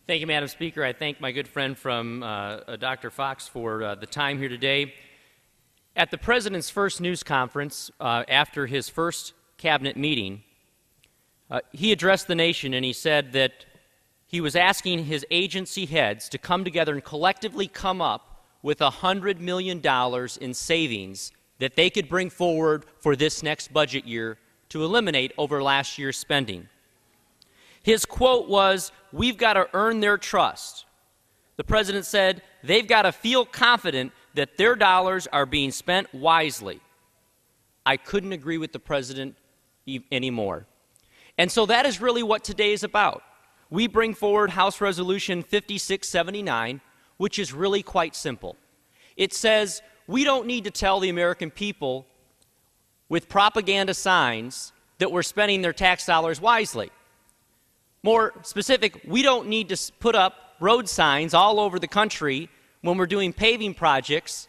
Thank you, Madam Speaker. I thank my good friend from Dr. Fox for the time here today. At the President's first news conference after his first cabinet meeting, he addressed the nation and he said that he was asking his agency heads to come together and collectively come up with $100 million in savings that they could bring forward for this next budget year to eliminate over last year's spending. His quote was, "We've got to earn their trust." The President said they've got to feel confident that their dollars are being spent wisely. I couldn't agree with the President anymore. And so that is really what today is about. We bring forward House Resolution 5679, which is really quite simple. It says we don't need to tell the American people with propaganda signs that we're spending their tax dollars wisely. More specific, we don't need to put up road signs all over the country when we're doing paving projects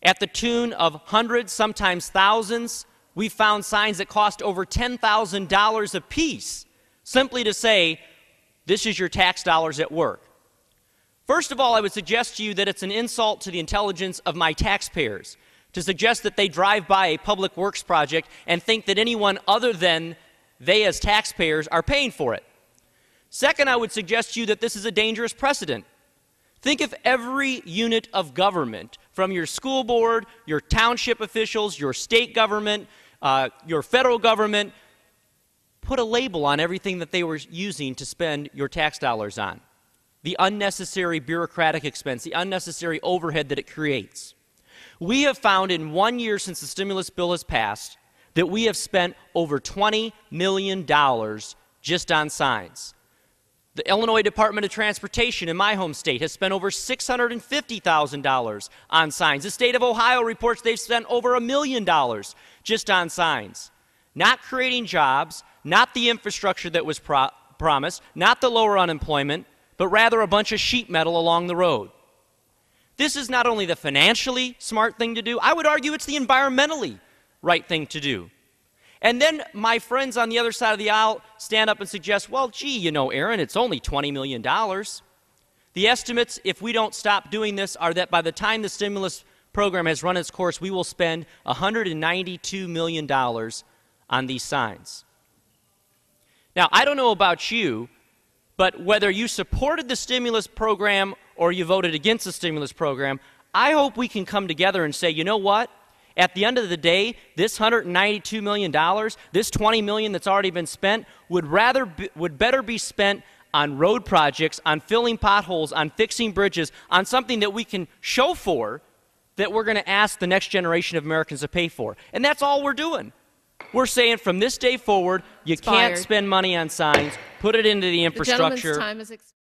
at the tune of hundreds, sometimes thousands. We found signs that cost over $10,000 a piece simply to say, this is your tax dollars at work. First of all, I would suggest to you that it's an insult to the intelligence of my taxpayers to suggest that they drive by a public works project and think that anyone other than they as taxpayers are paying for it. Second, I would suggest to you that this is a dangerous precedent. Think if every unit of government, from your school board, your township officials, your state government, your federal government, put a label on everything that they were using to spend your tax dollars on. The unnecessary bureaucratic expense, the unnecessary overhead that it creates. We have found in 1 year since the stimulus bill has passed that we have spent over $20 million just on signs. The Illinois Department of Transportation in my home state has spent over $650,000 on signs. The state of Ohio reports they've spent over $1 million just on signs. Not creating jobs, not the infrastructure that was promised, not the lower unemployment, but rather a bunch of sheet metal along the road. This is not only the financially smart thing to do, I would argue it's the environmentally right thing to do. And then my friends on the other side of the aisle stand up and suggest, well, gee, you know, Aaron, it's only $20 million. The estimates, if we don't stop doing this, are that by the time the stimulus program has run its course, we will spend $192 million on these signs. Now, I don't know about you, but whether you supported the stimulus program or you voted against the stimulus program, I hope we can come together and say, you know what? At the end of the day, this $192 million, this $20 million that's already been spent, would better be spent on road projects, on filling potholes, on fixing bridges, on something that we can show for, that we're going to ask the next generation of Americans to pay for. And that's all we're doing. We're saying from this day forward, you can't spend money on signs, put it into the infrastructure. The gentleman's time is expired.